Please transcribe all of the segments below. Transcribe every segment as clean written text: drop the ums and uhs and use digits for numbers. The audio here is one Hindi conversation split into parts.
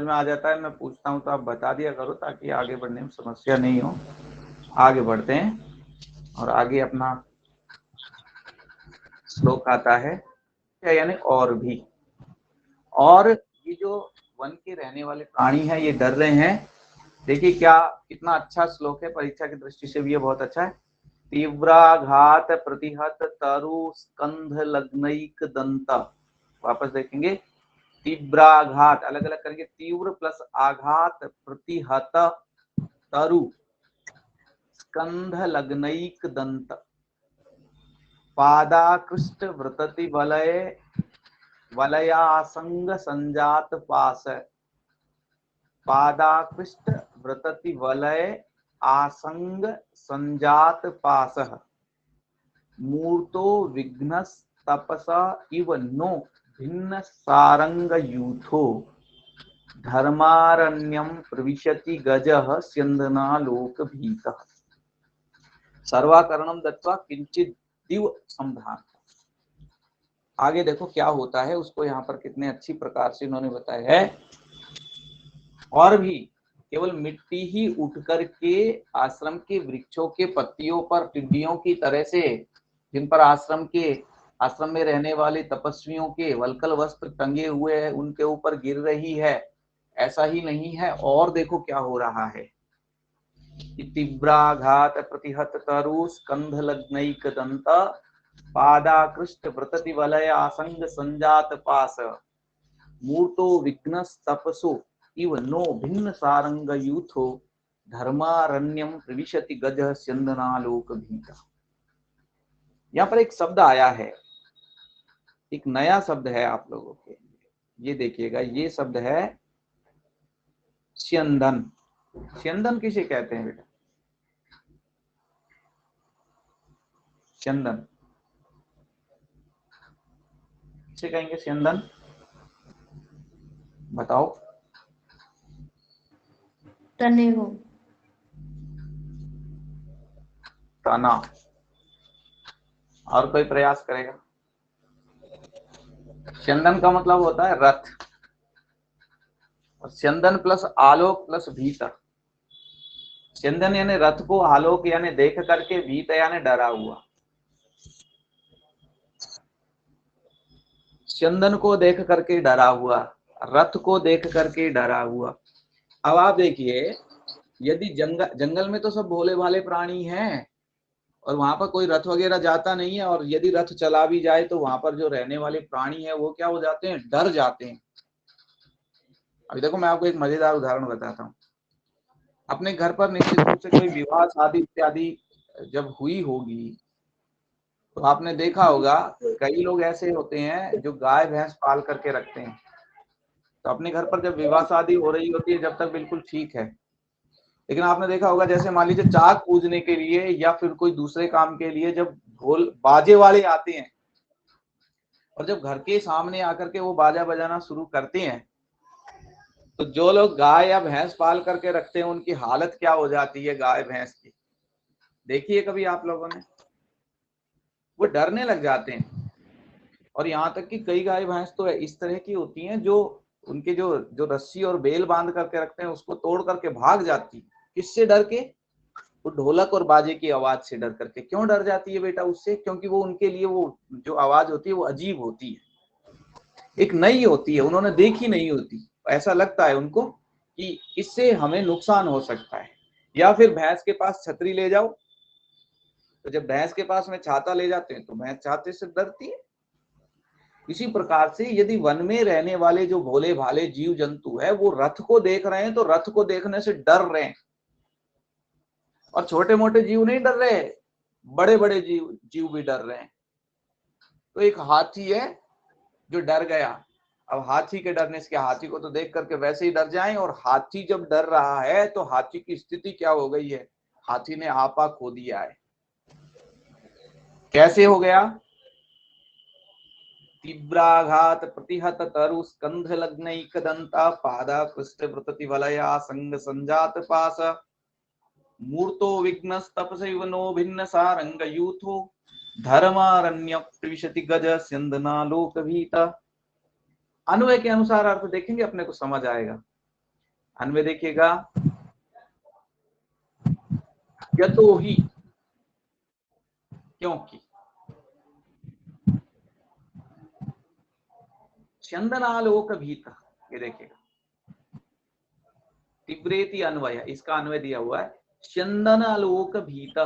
में आ जाता है, मैं पूछता हूँ तो आप बता दिया करो ताकि आगे बढ़ने में समस्या नहीं हो। आगे बढ़ते हैं और आगे अपना श्लोक आता है क्या, यानी और भी। और ये जो वन के रहने वाले प्राणी हैं ये डर रहे हैं। देखिए क्या कितना अच्छा श्लोक है, परीक्षा की दृष्टि से भी ये बहुत अच्छा है। तीव्राघात प्रतिहत तरु स्कंध लग्नैक दंत। वापस देखेंगे, तीव्राघात अलग अलग करेंगे, तीव्र प्लस आघात प्रतिहत तरु स्कंध लग्नैक दंत पादाकृष्ट वृतति वलय वलयासंग संजात पास। पादाकृष्ट वृतति वलय आसंग संजात पासः मूर्तो विघ्नस तपसा इव नो भिन्न सारंग यूथो धर्मारण्यम प्रविशति गजः स्यंदना लोक भीतः सर्वाकरणम दत्वा किंचित दिव संधान। आगे देखो क्या होता है उसको यहाँ पर कितने अच्छी प्रकार से इन्होंने बताया है। और भी केवल मिट्टी ही उठ करके आश्रम के वृक्षों के पत्तियों पर टिड्डियों की तरह से, जिन पर आश्रम में रहने वाले तपस्वियों के वल्कल वस्त्र टंगे हुए हैं उनके ऊपर गिर रही है, ऐसा ही नहीं है। और देखो क्या हो रहा है, तीव्राघात प्रतिहत तरु स्कंध लग्नैक दंत पादाकृष्ट वृतति वलय आसंग संजात पास मूर्तो विघ्नस तपसो इव नो भिन्न सारंग यूथो धर्मारण्यम प्रविशति गजः स्यंदनालोक भीता। यहाँ पर एक शब्द आया है, एक नया शब्द है आप लोगों के लिए, ये देखिएगा, ये शब्द है स्यंदन। स्यंदन किसे कहते हैं बेटा? स्यंदन किसे कहेंगे? स्यंदन बताओ। तने को। तना। और कोई प्रयास करेगा? स्यंदन का मतलब होता है रथ, और स्यंदन प्लस आलोक प्लस भीतर। स्यंदन यानी रथ को, आलोक यानी देख करके, भीत यानी डरा हुआ। स्यंदन को देख करके डरा हुआ, रथ को देख करके डरा हुआ। अब आप देखिए, यदि जंगल में तो सब भोले भाले प्राणी हैं और वहां पर कोई रथ वगैरह जाता नहीं है, और यदि रथ चला भी जाए तो वहां पर जो रहने वाले प्राणी है वो क्या हो जाते हैं? डर जाते हैं। अभी देखो मैं आपको एक मजेदार उदाहरण बताता हूँ। अपने घर पर निश्चित रूप से कोई विवाह शादी इत्यादि जब हुई होगी तो आपने देखा होगा कई लोग ऐसे होते हैं जो गाय भैंस पाल करके रखते हैं। तो अपने घर पर जब विवाह शादी हो रही होती है जब तक बिल्कुल ठीक है, लेकिन आपने देखा होगा जैसे मान लीजिए चाक पूजने के लिए या फिर कोई दूसरे काम के लिए जब ढोल बाजे वाले आते हैं और जब घर के सामने आकर के वो बाजा बजाना शुरू करते हैं तो जो लोग गाय या भैंस पाल करके रखते हैं उनकी हालत क्या हो जाती है गाय भैंस की, देखिए कभी आप लोगों ने? वो डरने लग जाते हैं। और यहाँ तक कि कई गाय भैंस तो इस तरह की होती हैं जो उनके जो जो रस्सी और बेल बांध करके रखते हैं उसको तोड़ करके भाग जाती। किससे डर के? वो ढोलक और बाजे की आवाज से डर करके। क्यों डर जाती है बेटा? उससे क्योंकि वो उनके लिए वो जो आवाज होती है वो अजीब होती है, एक नई होती है, उन्होंने देखी नहीं होती। ऐसा लगता है उनको कि इससे हमें नुकसान हो सकता है। या फिर भैंस के पास छतरी ले जाओ तो जब भैंस के पास में छाता ले जाते हैं तो भैंस छाते से डरती है। इसी प्रकार से यदि वन में रहने वाले जो भोले भाले जीव जंतु है वो रथ को देख रहे हैं तो रथ को देखने से डर रहे हैं। और छोटे मोटे जीव नहीं डर रहे, बड़े बड़े जीव भी डर रहे हैं। तो एक हाथी है जो डर गया, अब हाथी के डरने से क्या, हाथी को तो देख करके वैसे ही डर जाएं। और हाथी जब डर रहा है तो हाथी की स्थिति क्या हो गई है? हाथी ने आपा खो दिया है। कैसे हो गया? तीव्राघात प्रतिहत तरु स्कंध लग्नैक दंता पादा कृष्ट वृतति वलया संग संजात पास मूर्तो विघ्नस तपसैव नो भिन्न सारंग यूथो धर्मारण्य प्रविशति गज स्यंदना लोक भीता। अन्वय के अनुसार अर्थ देखेंगे अपने को समझ आएगा। अन्वय देखिएगा, यतो ही, क्योंकि, चंदनालोक भीत, ये देखिएगा तीव्रेति अन्वय, इसका अन्वय दिया हुआ है चंदनालोक भीत।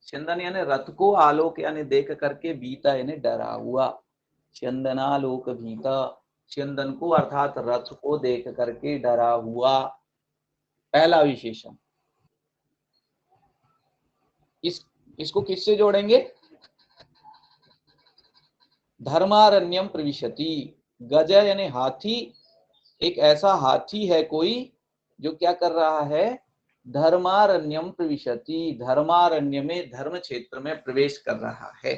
चंदन यानी रथ को, आलोक यानी देख करके, भीता यानी डरा हुआ। चंदनालोक भीता, चंदन को अर्थात रथ को देख करके डरा हुआ, पहला विशेषण। इसको किससे जोड़ेंगे? धर्मारण्यम प्रविशति, गज यानी हाथी, एक ऐसा हाथी है कोई जो क्या कर रहा है? धर्मारण्यम प्रविशति, धर्मारण्य में, धर्म क्षेत्र में प्रवेश कर रहा है।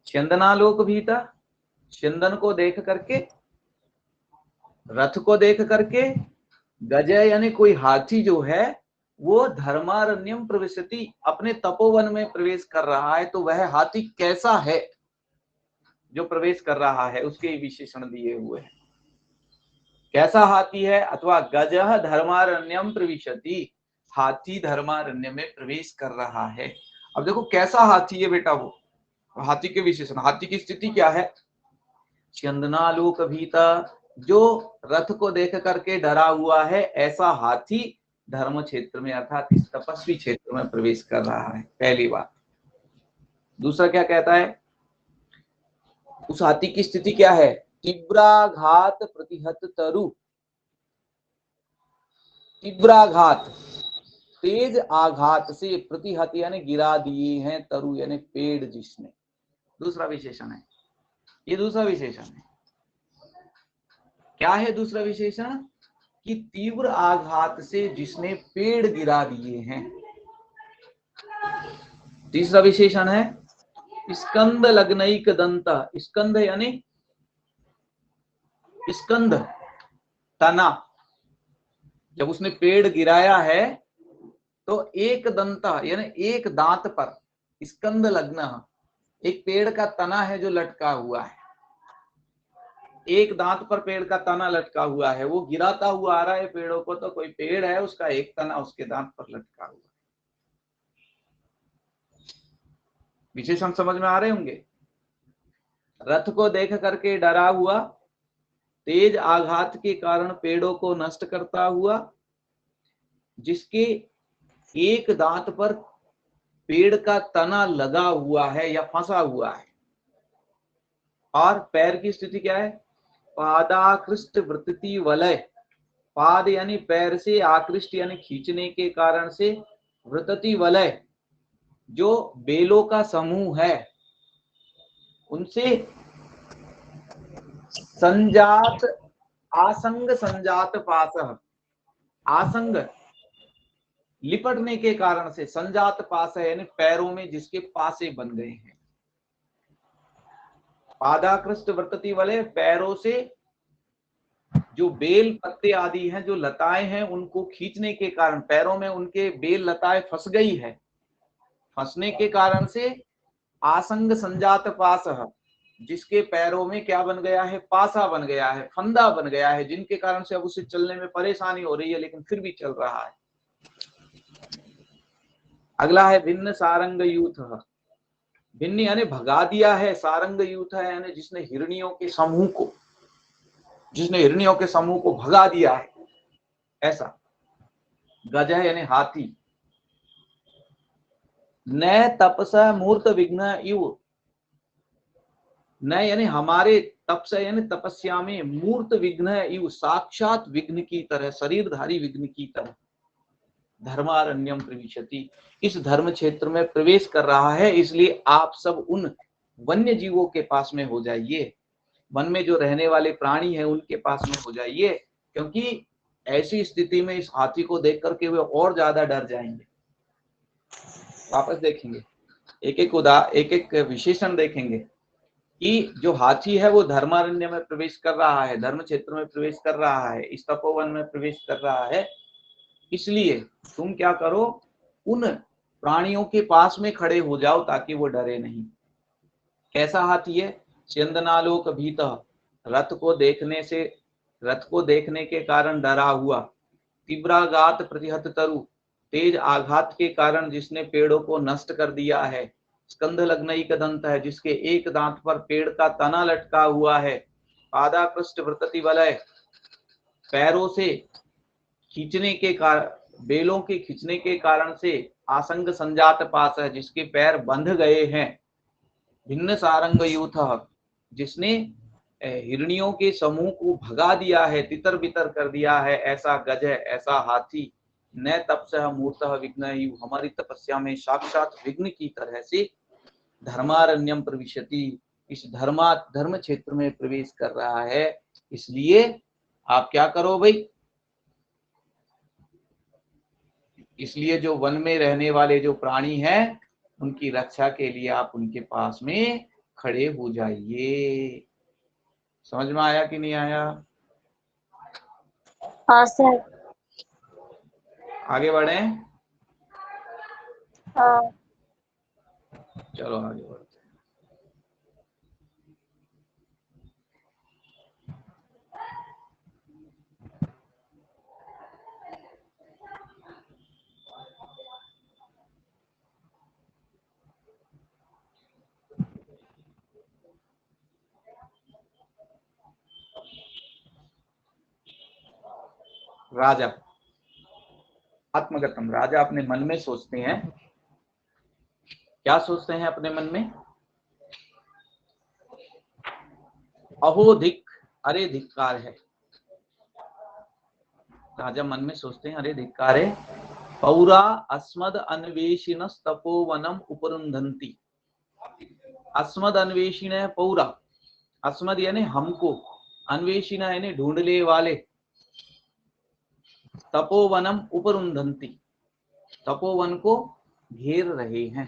चंदनालोक भीता, चंदन को देख करके, रथ को देख करके, गज यानी कोई हाथी जो है वो धर्मारण्यम प्रविशति, अपने तपोवन में प्रवेश कर रहा है। तो वह हाथी कैसा है जो प्रवेश कर रहा है, उसके विशेषण दिए हुए हैं। कैसा हाथी है? अथवा गजः धर्मारण्यम प्रविशति, हाथी धर्मारण्य में प्रवेश कर रहा है। अब देखो कैसा हाथी है बेटा, वो हाथी के विशेषण, हाथी की स्थिति क्या है? चंदनालोक भीता, जो रथ को देख करके डरा हुआ है, ऐसा हाथी धर्म क्षेत्र में अर्थात इस तपस्वी क्षेत्र में प्रवेश कर रहा है, पहली बात। दूसरा क्या कहता है? उस हाथी की स्थिति क्या है? तीव्राघात प्रतिहत तरु, तीव्राघात, तेज आघात से, प्रतिहत यानी गिरा दिए हैं, तरु यानी पेड़ जिसने, दूसरा विशेषण है। ये दूसरा विशेषण है। क्या है दूसरा विशेषण? कि तीव्र आघात से जिसने पेड़ गिरा दिए हैं। तीसरा विशेषण है स्कंद लग्नैक दंत, स्कंद यानी स्कंद, तना, जब उसने पेड़ गिराया है तो एक दंत यानी एक दांत पर, स्कंद लग्न, एक पेड़ का तना है जो लटका हुआ है, एक दांत पर पेड़ का तना लटका हुआ है, वो गिराता हुआ आ रहा है पेड़ों को, तो कोई पेड़ है उसका एक तना उसके दांत पर लटका हुआ। विशेषण समझ में आ रहे होंगे? रथ को देख करके डरा हुआ, तेज आघात के कारण पेड़ों को नष्ट करता हुआ, जिसके एक दांत पर पेड़ का तना लगा हुआ है या फंसा हुआ है। और पैर की स्थिति क्या है? पादाकृष्ट वृत्ति वलय, पाद यानी पैर से, आकृष्ट यानी खींचने के कारण से, वृत्ति वलय जो बेलों का समूह है उनसे संजात, आसंग संजात पास, आसंग लिपटने के कारण से, संजात पास है यानी पैरों में जिसके पासे बन गए हैं। पादाकृष्ट वृत्ति वाले, पैरों से जो बेल पत्ते आदि हैं, जो लताएं हैं, उनको खींचने के कारण पैरों में उनके बेल लताएं फंस गई है, फंसने के कारण से आसंग संजात पास, जिसके पैरों में क्या बन गया है? पासा बन गया है, फंदा बन गया है, जिनके कारण से अब उसे चलने में परेशानी हो रही है, लेकिन फिर भी चल रहा है। अगला है भिन्न सारंग यूथ, भिन्न यानी भगा दिया है, सारंग यूथ है यानी जिसने हिरणियों के समूह को, जिसने हिरणियों के समूह को भगा दिया है, ऐसा। गज है यानी हाथी। न तपसा मूर्त विघ्न इव, न यानी हमारे तप से यानी तपस्या में, मूर्त विघ्न इव साक्षात विघ्न की तरह, शरीरधारी विघ्न की तरह, धर्मारण्यम प्रविशति, इस धर्म क्षेत्र में प्रवेश कर रहा है। इसलिए आप सब उन वन्य जीवों के पास में हो जाइए, वन में जो रहने वाले प्राणी हैं उनके पास में हो जाइए, क्योंकि ऐसी स्थिति में इस हाथी को देख करके वे और ज्यादा डर जाएंगे। वापस देखेंगे, एक एक विशेषण देखेंगे कि जो हाथी है वो धर्मारण्य में प्रवेश कर रहा है, धर्म क्षेत्र में प्रवेश कर रहा है, इस तपोवन में प्रवेश कर रहा है। इसलिए तुम क्या करो, उन प्राणियों के पास में खड़े हो जाओ ताकि वो डरे नहीं। कैसा हाथी है? चंदनालोक भीत, रथ को देखने से, रथ को देखने के कारण डरा हुआ, तीव्राघात प्रतिहत तरु, तेज आघात के कारण जिसने पेड़ों को नष्ट कर दिया है। स्कंध लग्नैक दंत है, जिसके एक दांत पर पेड़ का तना लटका हुआ है। पादाकृष्ट वृत्ति वलय, पैरों से खींचने के कारण, बेलों के खींचने के कारण से आसंग संजात पास है, जिसके पैर बंध गए हैं। भिन्न सारंग यूथ, जिसने हिरणियों के समूह को भगा दिया है, तितर बितर कर दिया है, ऐसा गज है, ऐसा हाथी। न तपसह मूर्तः विघ्नयु, हमारी तपस्या में साक्षात विघ्न की तरह से धर्मारण्यम प्रविशति, इस धर्म क्षेत्र में प्रवेश कर रहा है। इसलिए आप क्या करो भाई, इसलिए जो वन में रहने वाले जो प्राणी हैं उनकी रक्षा के लिए आप उनके पास में खड़े हो जाइए। समझ में आया कि नहीं आया? हाँ सर। आगे बढ़े? हाँ। चलो आगे बढ़ते। राजा आत्मगतम, राजा अपने मन में सोचते हैं। क्या सोचते हैं अपने मन में? अहो धिक, अरे धिक्कार है। राजा मन में सोचते हैं, अरे धिक्कार है। पौरा अस्मद अन्वेषिण तपोवनम उपरुंधंती। अस्मद अन्वेषिण है पौरा, अस्मद यानी हमको, अन्वेषिण यानी ढूंढने वाले, तपोवनम उपरुंधंती, तपोवन को घेर रहे हैं।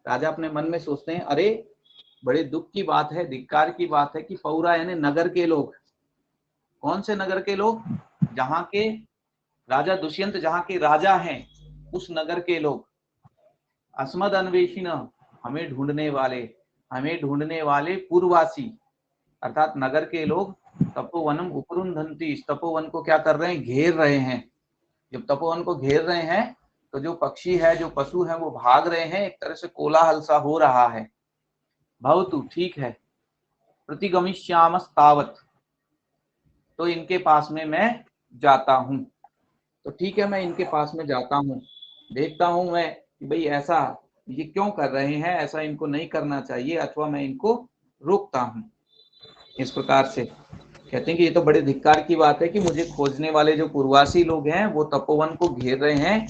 राजा अपने मन में सोचते हैं, अरे बड़े दुख की बात है, धिक्कार की बात है कि पौरा यानी नगर के लोग। कौन से नगर के लोग? जहां के राजा दुष्यंत, जहां के राजा हैं, उस नगर के लोग। अस्मद अन्वेषिण, हमें ढूंढने वाले, हमें ढूंढने वाले पूर्ववासी अर्थात नगर के लोग। तपोवनम उपरुंधंती, इस तपोवन को क्या कर रहे हैं? घेर रहे हैं। जब तपोवन को घेर रहे हैं तो जो पक्षी है, जो पशु है, वो भाग रहे हैं, एक तरह से कोलाहल सा हो रहा है। भवतु, ठीक है। प्रतिगमिष्यामस्तावत्, तो इनके पास में मैं जाता हूं। तो ठीक है, मैं इनके पास में जाता हूं, देखता हूं मैं कि भाई ऐसा ये क्यों कर रहे हैं, ऐसा इनको नहीं करना चाहिए, अथवा मैं इनको रोकता हूं। इस प्रकार से कहते हैं कि ये तो बड़े धिक्कार की बात है कि मुझे खोजने वाले जो पूर्वासी लोग हैं वो तपोवन को घेर रहे हैं,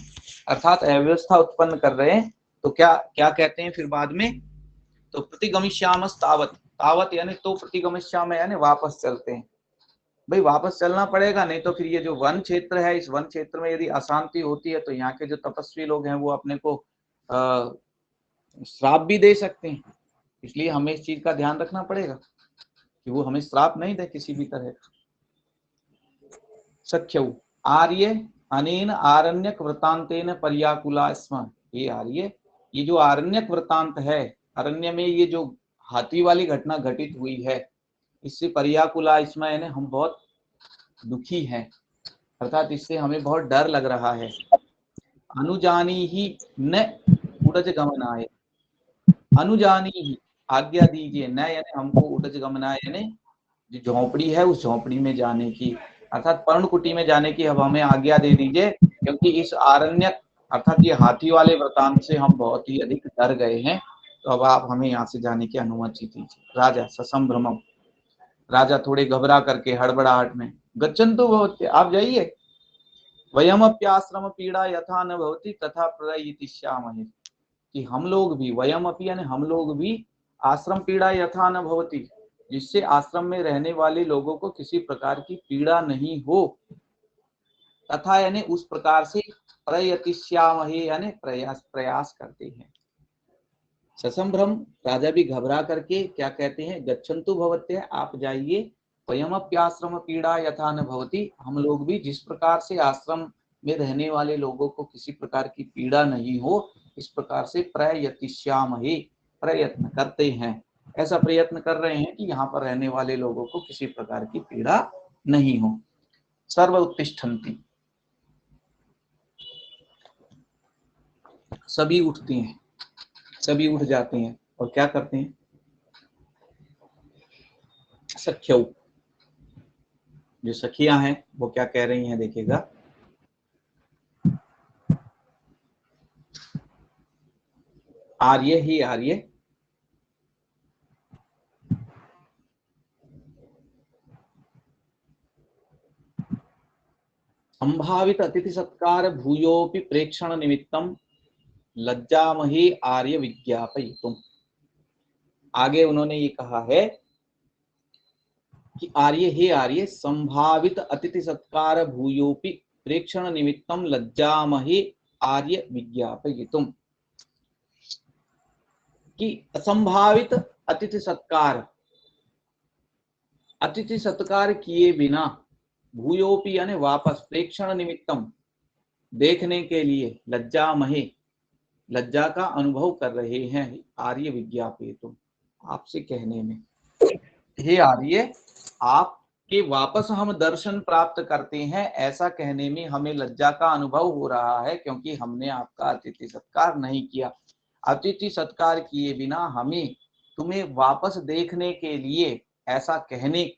अर्थात अव्यवस्था उत्पन्न कर रहे हैं। तो क्या क्या कहते हैं फिर बाद में? तो प्रतिगमिष्यामस तावत, तावत यानी तो प्रतिगमिष्याम यानी वापस चलते हैं। भाई वापस चलना पड़ेगा, नहीं तो फिर ये जो वन क्षेत्र है, इस वन क्षेत्र में यदि अशांति होती है तो यहाँ के जो तपस्वी लोग हैं वो अपने को श्राप भी दे सकते हैं। इसलिए हमें इस चीज का ध्यान रखना पड़ेगा कि वो हमें श्राप नहीं दे किसी भी तरह का। सख्यौ आर्य अनेन आरण्यक वृतांतेन पर्याकुला स्म। ये आर्य, ये जो आरण्यक वृतांत है, अरण्य में ये जो हाथी वाली घटना घटित हुई है, इससे पर्याकुला स्म यानी हम बहुत दुखी हैं, अर्थात इससे हमें बहुत डर लग रहा है। अनुजानी ही न उड़ज गमनाय, अनुजानी ही आज्ञा दीजिए, न यानी हमको उड़ज गमनाय यानी जो झोपड़ी है उस झोपड़ी में जाने की, अर्थात पर्णकुटी में जाने की अब हमें आज्ञा दे दीजिए, क्योंकि इस आरण्य अर्थात ये हाथी वाले वृतांत से हम बहुत ही अधिक डर गए हैं। तो अब आप हमें यहाँ से जाने की अनुमति दीजिए। राजा ससंभ्रमम, राजा थोड़े घबरा करके हड़बड़ाहट में, गच्छन्तु भवते, आप जाइए। वयमप्याश्रम पीड़ा यथा न भवति तथा प्रलयिष्यामहे, कि हम लोग भी, वयमपि यानी हम लोग भी, आश्रम पीड़ा यथा न भवति, जिससे आश्रम में रहने वाले लोगों को किसी प्रकार की पीड़ा नहीं हो, तथा यानी उस प्रकार से प्रयतिष्यामहे यानी प्रयास करते हैं। ससंभ्रम, राजा भी घबरा करके क्या कहते हैं? गच्छन्तु भवत्य, आप जाइए। वयमप्याश्रम पीड़ा यथा न भवति, हम लोग भी जिस प्रकार से आश्रम में रहने वाले लोगों को किसी प्रकार की पीड़ा नहीं हो, इस प्रकार से प्रयतिष्यामहे, प्रयत्न करते हैं, ऐसा प्रयत्न कर रहे हैं कि यहाँ पर रहने वाले लोगों को किसी प्रकार की पीड़ा नहीं हो। सर्व उत्तिष्ठन्ति, सभी उठते हैं, सभी उठ जाते हैं और क्या करते हैं, सख्यौ, जो सखियां हैं वो क्या कह रही हैं देखिएगा, आर्य ही आर्य संभावित अतिथि सत्कार भूयोपि प्रेक्षण निमित्तम लज्जामहि आर्य विज्ञापयितुम। आगे उन्होंने ये कहा है कि आर्य हे आर्य संभावित अतिथि सत्कार भूयोपि प्रेक्षण निमित्तम लज्जामहि आर्य विज्ञापयितुम, कि असंभावित अतिथि सत्कार, अतिथि सत्कार किए बिना, भूयोपि यानी वापस, प्रेक्षण निमित्तम देखने के लिए, लज्जामहे लज्जा का अनुभव कर रहे हैं, आर्य विज्ञापयितुम आपसे कहने में, हे आर्य आपके वापस हम दर्शन प्राप्त करते हैं, ऐसा कहने में हमें लज्जा का अनुभव हो रहा है, क्योंकि हमने आपका अतिथि सत्कार नहीं किया। अतिथि सत्कार किए बिना हमें तुम्हें वापस देखने के लिए ऐसा कहने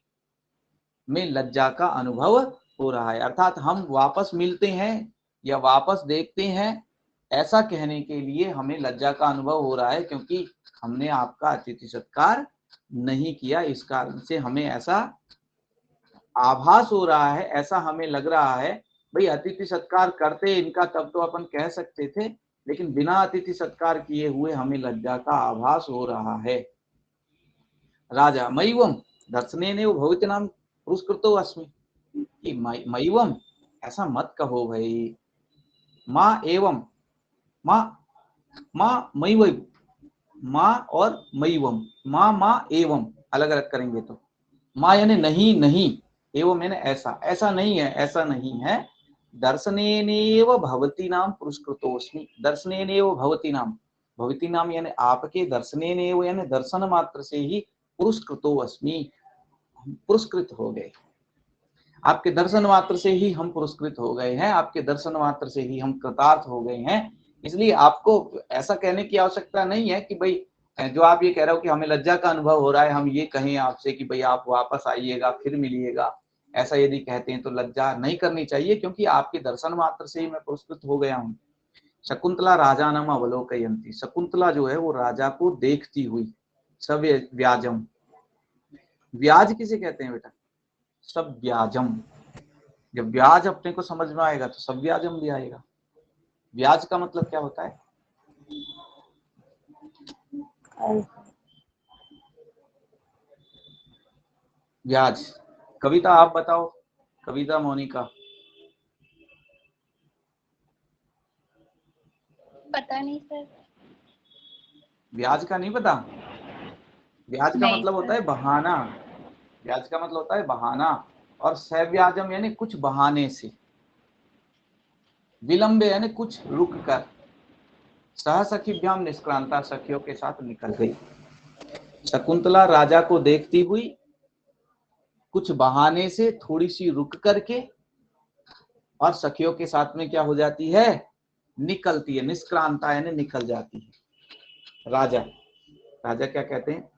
में लज्जा का अनुभव हो रहा है, अर्थात हम वापस मिलते हैं या वापस देखते हैं, ऐसा कहने के लिए हमें लज्जा का अनुभव हो रहा है, क्योंकि हमने आपका अतिथि सत्कार नहीं किया। इस कारण से हमें ऐसा आभास हो रहा है, ऐसा हमें लग रहा है, भाई अतिथि सत्कार करते इनका तब तो अपन कह सकते थे, लेकिन बिना अतिथि सत्कार किए हुए हमें लज्जा का आभास हो रहा है। राजा मयिवम दर्शनेन भवति नाम पुरस्कृतो अस्मि, कि मयिवम ऐसा मत कहो भाई, माँ एवं माँ, माँ मयिवम, माँ और मयिवम, माँ माँ एवं अलग अलग करेंगे तो, माँ यानी नहीं नहीं, एवं यानी ऐसा, ऐसा नहीं है, ऐसा नहीं है, दर्शनेनेव भवती नाम पुरस्कृतोस्मि, दर्शनेनेव भवती नाम, भवती नाम यानी आपके, दर्शनेनेव यानी दर्शन मात्र से ही, पुरस्कृतो अस्मि पुरस्कृत हो गए, आपके दर्शन मात्र से ही हम पुरस्कृत हो गए हैं, आपके दर्शन मात्र से ही हम कृतार्थ हो गए हैं। इसलिए आपको ऐसा कहने की आवश्यकता नहीं है कि भाई, जो आप ये कह रहे हो कि हमें लज्जा का अनुभव हो रहा है, हम ये कहें आपसे कि भाई आप वापस आइएगा फिर मिलिएगा, ऐसा यदि कहते हैं तो लज्जा नहीं करनी चाहिए, क्योंकि आपके दर्शन मात्र से ही मैं पुरस्कृत हो गया हूँ। शकुंतला राजानम अवलोकयन्ति, शकुंतला जो है वो राजा को देखती हुई, सव्याजम, व्याज किसे कहते हैं बेटा, सव्याजम, जब ब्याज अपने को समझ में आएगा तो सब ब्याजम भी आएगा। ब्याज का मतलब क्या होता है, ब्याज, कविता आप बताओ, कविता मोनिका, पता नहीं सर। ब्याज का नहीं पता, ब्याज का नहीं मतलब होता है सर। बहाना, ब्याज का मतलब होता है बहाना, और सव्याजम यानी कुछ बहाने से, विलंब यानी कुछ रुक कर, सह सखीभ्याम निष्क्रांता, सखियों के साथ निकल गई। शकुंतला राजा को देखती हुई कुछ बहाने से थोड़ी सी रुक करके और सखियों के साथ में क्या हो जाती है, निकलती है, निष्क्रांता यानी निकल जाती है। राजा, राजा क्या कहते हैं,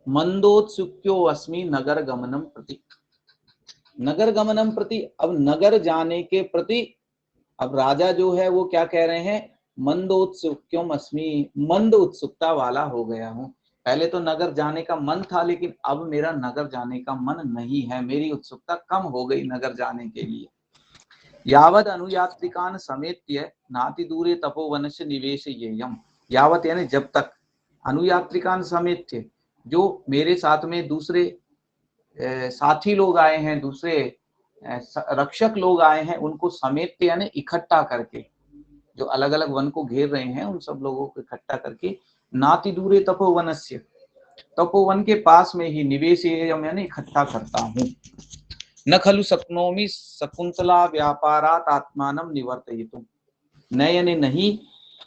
मंदोत्सुक्यो अस्मि नगर गमनम प्रति, नगर गमनम प्रति, अब नगर जाने के प्रति, अब राजा जो है वो क्या कह रहे हैं, मंदोत्सुक्योम अस्मि, मंद उत्सुकता वाला हो गया हूँ, पहले तो नगर जाने का मन था, लेकिन अब मेरा नगर जाने का मन नहीं है, मेरी उत्सुकता कम हो गई नगर जाने के लिए। यावद अनुयात्रिकान समेत्य नाति दूरे तपोवन से निवेश येयम, यावत यानी जब तक, अनुयात्रिकान समेत्य जो मेरे साथ में दूसरे साथी लोग आए हैं, दूसरे रक्षक लोग आए हैं, उनको समेत्य यानी इकट्ठा करके, जो अलग अलग वन को घेर रहे हैं उन सब लोगों को इकट्ठा करके, नाति दूरे तपोवनस्य, तपोवन के पास में ही, निवेश यानी इकट्ठा करता हूँ। न खलु शक्नोमि शकुंतला व्यापारात आत्मानं निवर्तयितुम, न यानी नहीं,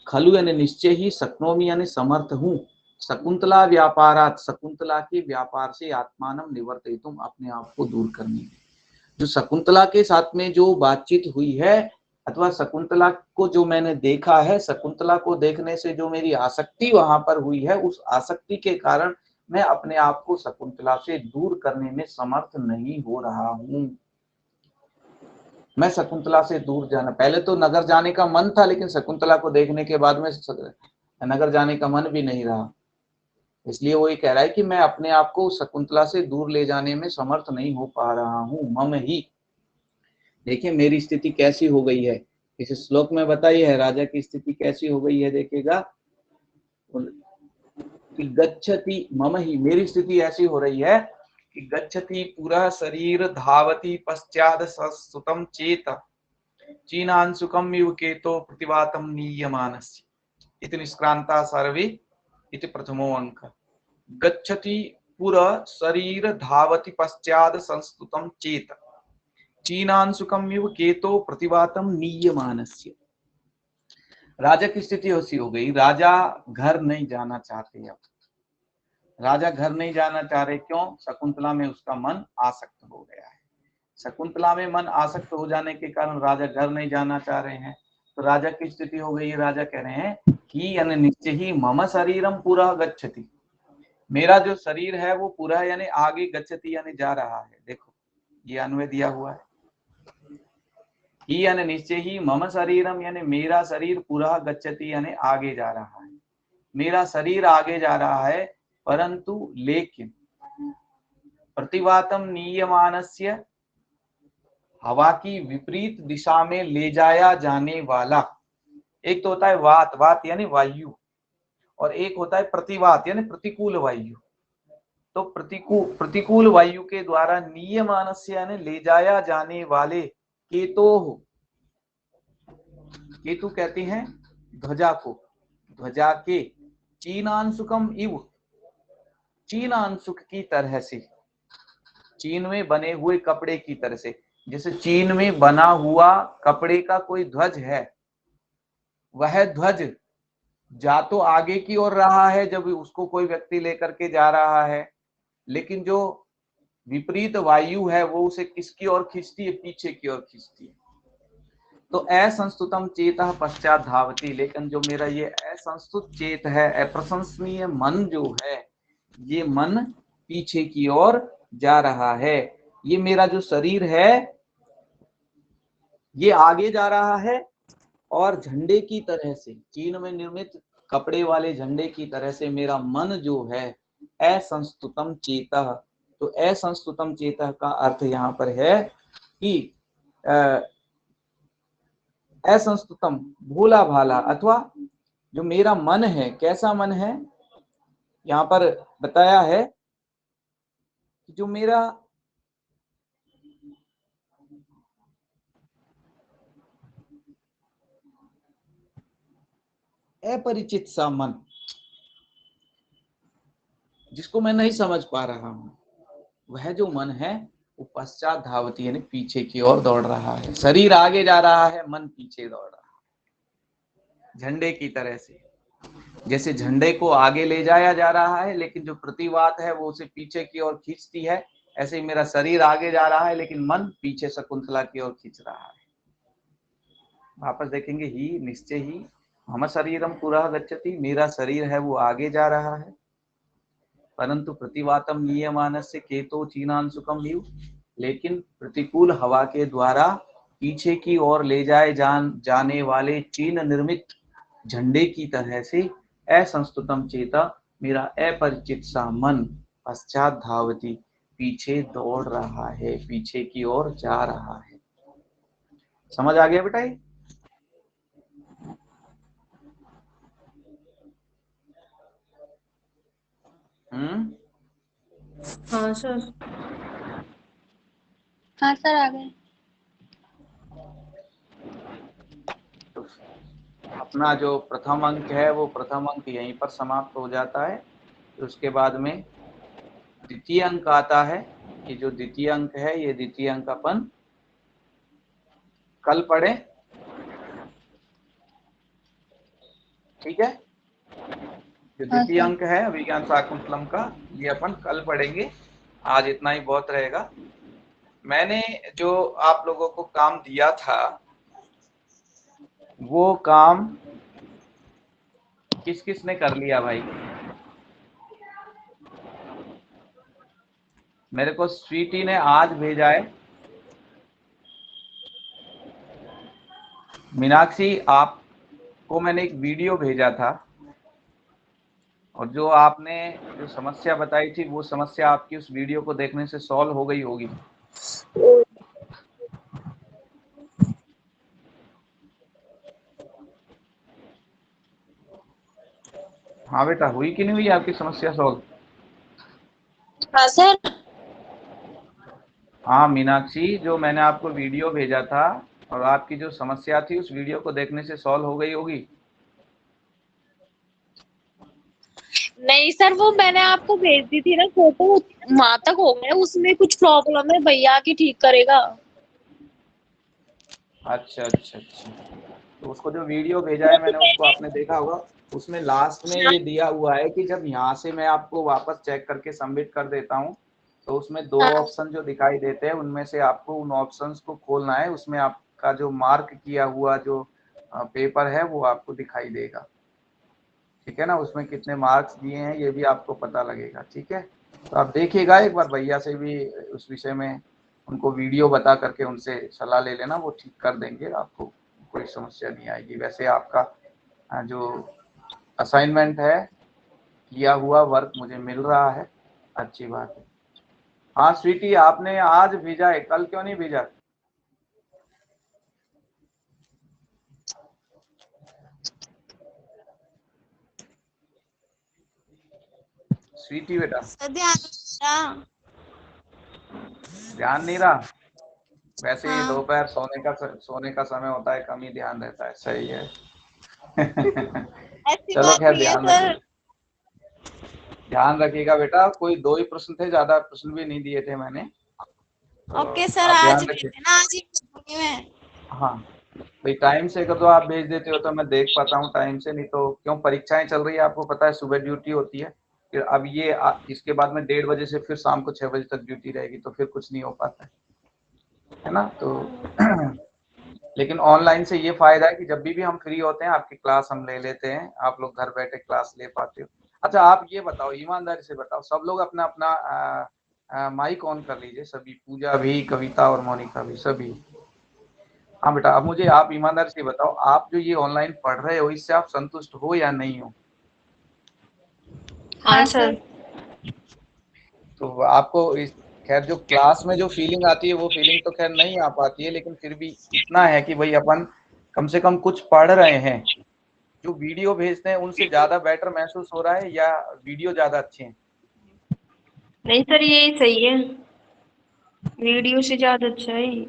खलु यानी निश्चय ही, शक्नोमि यानी समर्थ हूँ, शकुंतला व्यापारात, शकुंतला के व्यापार से, आत्मानं निवर्तयितुम अपने आप को दूर करने में, जो शकुंतला के साथ में जो बातचीत हुई है अथवा शकुंतला को जो मैंने देखा है, शकुंतला को देखने से जो मेरी आसक्ति वहां पर हुई है, उस आसक्ति के कारण मैं अपने आप को शकुंतला से दूर करने में समर्थ नहीं हो रहा हूं। मैं शकुंतला से दूर जाना, पहले तो नगर जाने का मन था, लेकिन शकुंतला को देखने के बाद में नगर जाने का मन भी नहीं रहा। इसलिए वो ये कह रहा है कि मैं अपने आप को शकुंतला से दूर ले जाने में समर्थ नहीं हो पा रहा हूं। मम ही, देखिए मेरी स्थिति कैसी हो गई है, इस श्लोक में बताई है राजा की स्थिति कैसी हो गई है। देखिएगा, गच्छति मम ही, मेरी स्थिति ऐसी हो रही है कि गच्छति पूरा शरीर धावति पश्चाद सुतम चेत चीनांशुकम इव केतो प्रतिवातम नीयमानस्य इति निष्क्रांता सर्वे इति प्रथमो अंक। गच्छति पूरा शरीर धावति पश्चाद संस्तुतम चेत चीनांशुकम इव केतो प्रतिवातम नीयमानस्य। राजा की स्थिति ऐसी हो गई, राजा घर नहीं जाना चाहते। अब राजा घर नहीं जाना चाह रहे, क्यों? शकुंतला में उसका मन आसक्त हो गया है। शकुंतला में मन आसक्त हो जाने के कारण राजा घर नहीं जाना चाह रहे हैं। तो राजा की स्थिति हो गई, राजा कह रहे हैं कि यानी निश्चय ही मम शरीरम पूरा गच्छति, मेरा जो शरीर है वो पूरा यानी आगे गच्छति यानी जा रहा है। देखो ये अन्वय दिया हुआ है, ही यानी निश्चय ही मम शरीरम यानी मेरा शरीर पूरा गच्छति यानी आगे जा रहा है। मेरा शरीर आगे जा रहा है, परंतु लेकिन प्रतिवातम नीयमानस्य, हवा की विपरीत दिशा में ले जाया जाने वाला, एक तो होता है वात, वात यानी वायु, और एक होता है प्रतिवात यानी प्रतिकूल वायु। तो प्रतिकूल वायु के द्वारा नीयमानस्य यानी ले जाया जाने वाले केतो, केतु कहते हैं ध्वजा को, ध्वजा के चीनांशुकम इव, चीनांशुक की तरह से, चीन में बने हुए कपड़े की तरह से। जैसे चीन में बना हुआ कपड़े का कोई ध्वज है, वह ध्वज जा तो आगे की ओर रहा है जब उसको कोई व्यक्ति लेकर के जा रहा है, लेकिन जो विपरीत वायु है वो उसे किसकी ओर खींचती है? पीछे की ओर खींचती है। तो असंस्तुतम चेतः पश्चात धावती, लेकिन जो मेरा ये असंस्तुत चेत है, अप्रशंसनीय मन जो है, ये मन पीछे की ओर जा रहा है। ये मेरा जो शरीर है ये आगे जा रहा है, और झंडे की तरह से, चीन में निर्मित कपड़े वाले झंडे की तरह से मेरा मन जो है असंस्तुतम चेतः। तो असंस्तुतम चेतः का अर्थ यहाँ पर है कि असंस्तुतम भोला भाला, अथवा जो मेरा मन है, कैसा मन है यहाँ पर बताया है कि जो मेरा अपरिचित सा मन, जिसको मैं नहीं समझ पा रहा हूं, वह जो मन है वो पश्चात धावती यानी पीछे की ओर दौड़ रहा है। शरीर आगे जा रहा है, मन पीछे दौड़ रहा है, झंडे की तरह से। जैसे झंडे को आगे ले जाया जा रहा है, लेकिन जो प्रतिवात है वो उसे पीछे की ओर खींचती है, ऐसे ही मेरा शरीर आगे जा रहा है लेकिन मन पीछे शकुंतला की ओर खींच रहा है। वापस देखेंगे, ही निश्चय ही मम शरीरम पुरः गच्छति, मेरा शरीर है वो आगे जा रहा है, परंतु प्रतिवातम नीयमानस्य केतो चीनांशुकम इव, लेकिन प्रतिकूल हवा के द्वारा पीछे की ओर ले जाने वाले चीन निर्मित झंडे की तरह से असंस्तुतम चेता, मेरा अपरिचित सा मन पश्चात धावती पीछे दौड़ रहा है, पीछे की ओर जा रहा है। समझ आ गया बेटा? हाँ सर। हाँ सर आ गए। अपना जो प्रथम अंक है वो प्रथम अंक यहीं पर समाप्त हो जाता है। तो उसके बाद में द्वितीय अंक आता है। ये जो द्वितीय अंक है, ये द्वितीय अंक अपन कल पढ़े, ठीक है? जो द्वितीय अंक है अभिज्ञान शाकुंतलम का, ये अपन कल पढ़ेंगे। आज इतना ही बहुत रहेगा। मैंने जो आप लोगों को काम दिया था वो काम किस किस ने कर लिया भाई? मेरे को स्वीटी ने आज भेजा है। मीनाक्षी, आपको मैंने एक वीडियो भेजा था और जो आपने जो समस्या बताई थी वो समस्या आपकी उस वीडियो को देखने से सॉल्व हो गई होगी। हाँ बेटा, हुई कि नहीं हुई आपकी समस्या सॉल्व? हाँ सर। हाँ मीनाक्षी, जो मैंने आपको वीडियो भेजा था और आपकी जो समस्या थी उस वीडियो को देखने से सॉल्व हो गई होगी। नहीं सर, वो मैंने आपको भेज दी थी ना फोटो, वहां तक हो गया, उसमें कुछ प्रॉब्लम है, भैया की ठीक करेगा। अच्छा अच्छा अच्छा, तो उसको जो वीडियो भेजा है मैंने उसको आपने देखा होगा। उसमें लास्ट में ये दिया हुआ है कि जब यहाँ से मैं आपको वापस चेक करके सबमिट कर देता हूँ तो उसमें दो हाँ ऑप्शन जो दिखाई देते हैं उनमें से आपको उन ऑप्शंस को खोलना है। उसमें आपका जो मार्क किया हुआ जो पेपर है वो आपको दिखाई देगा। ठीक है ना, उसमें कितने मार्क्स दिए हैं ये भी आपको पता लगेगा। ठीक है, तो आप देखिएगा एक बार, भैया से भी उस विषय में उनको वीडियो बता करके उनसे सलाह ले लेना, वो ठीक कर देंगे, आपको कोई समस्या नहीं आएगी। वैसे आपका जो असाइनमेंट है, किया हुआ वर्क मुझे मिल रहा है, अच्छी बात है। हाँ स्वीटी, आपने आज भेजा है, कल क्यों नहीं भेजा? स्वीटी बेटा, सर, ध्यान। ध्यान नहीं रहा? वैसे ये हाँ। दोपहर सोने का समय होता है, कम ही ध्यान रहता है, सही है। ऐसी चलो बात खैर, नहीं है सर। ध्यान रखिएगा बेटा। कोई दो ही प्रश्न थे, ज्यादा प्रश्न भी नहीं दिए थे मैंने, तो ओके सर, आप आज ध्यान भेज रखिए। देना, आज ही भेजूंगी मैं। हाँ भाई, टाइम से अगर तो आप भेज देते हो तो मैं देख पाता हूँ टाइम से, नहीं तो क्यों, परीक्षाएं चल रही है, आपको पता है सुबह ड्यूटी होती है। फिर अब ये इसके बाद में 1:30 बजे से फिर शाम को 6 बजे तक ड्यूटी रहेगी, तो फिर कुछ नहीं हो पाता है ना। तो लेकिन ऑनलाइन से ये फायदा है कि जब भी हम फ्री होते हैं आपकी क्लास हम ले लेते हैं, आप लोग घर बैठे क्लास ले पाते हो। अच्छा आप ये बताओ, ईमानदारी से बताओ, सब लोग अपना अपना माइक ऑन कर लीजिए, सभी, पूजा भी, कविता और मोनिका भी, सभी। हाँ बेटा, अब मुझे आप ईमानदारी से बताओ, आप जो ये ऑनलाइन पढ़ रहे हो इससे आप संतुष्ट हो या नहीं हो? हाँ सर। तो आपको इस, खैर जो क्लास में जो फीलिंग आती है वो फीलिंग तो खैर नहीं आ पाती है, लेकिन फिर भी इतना है कि भाई अपन कम से कम कुछ पढ़ रहे हैं। जो वीडियो भेजते हैं उनसे ज्यादा बेटर महसूस हो रहा है या वीडियो ज्यादा अच्छे हैं? नहीं सर, यही सही है, वीडियो से ज्यादा अच्छा है।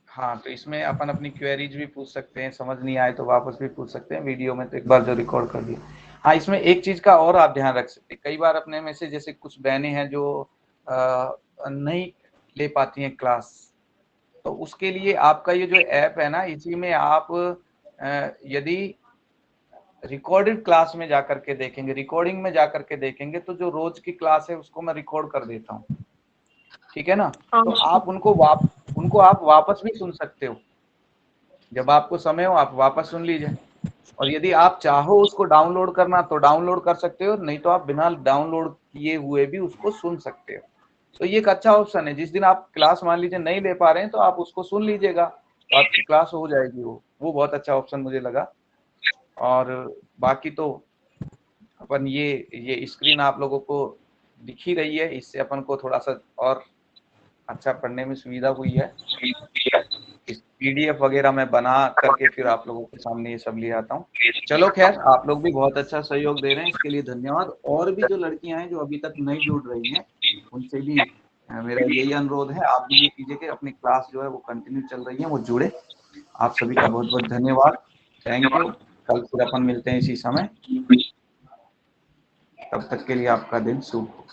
हाँ, तो इसमें अपन अपनी क्वेरीज भी पूछ सकते हैं, समझ नहीं आए तो वापस भी पूछ सकते हैं, वीडियो में तो एक बार जो रिकॉर्ड कर दिया। हाँ, इसमें एक चीज का और आप ध्यान रख सकते हैं, कई बार अपने में से जैसे कुछ बहनें हैं जो नहीं ले पाती हैं क्लास, तो उसके लिए आपका ये जो ऐप है ना, इसी में आप यदि रिकॉर्डेड क्लास में जाकर के देखेंगे, रिकॉर्डिंग में जाकर के देखेंगे, तो जो रोज की क्लास है उसको मैं रिकॉर्ड कर देता हूँ। ठीक है ना, हाँ तो सर। आप उनको आप वापस भी सुन सकते हो, जब आपको समय हो आप वापस सुन लीजिए। और यदि आप चाहो उसको डाउनलोड करना तो डाउनलोड कर सकते हो, नहीं तो आप बिना डाउनलोड किए हुए भी उसको सुन सकते हो। तो ये एक अच्छा ऑप्शन है, जिस दिन आप क्लास मान लीजिए नहीं ले पा रहे हैं तो आप उसको सुन लीजिएगा, तो आपकी क्लास हो जाएगी। वो बहुत अच्छा ऑप्शन मुझे लगा। और बाकी तो अपन ये स्क्रीन आप लोगों को दिख ही रही है, इससे अपन को थोड़ा सा और अच्छा पढ़ने में सुविधा हुई है। इस पीडीएफ वगैरह मैं बना करके फिर आप लोगों के सामने ये सब ले आता हूँ। चलो खैर, आप लोग भी बहुत अच्छा सहयोग दे रहे हैं, इसके लिए धन्यवाद। और भी जो लड़कियां हैं जो अभी तक नहीं जुड़ रही हैं उनसे भी मेरा यही अनुरोध है, आप भी ये कीजिए कि अपनी क्लास जो है वो कंटिन्यू चल रही है, वो जुड़े। आप सभी का बहुत बहुत धन्यवाद, थैंक यू। कल फिर अपन मिलते हैं इसी समय, तब तक के लिए आपका दिन शुभ हो।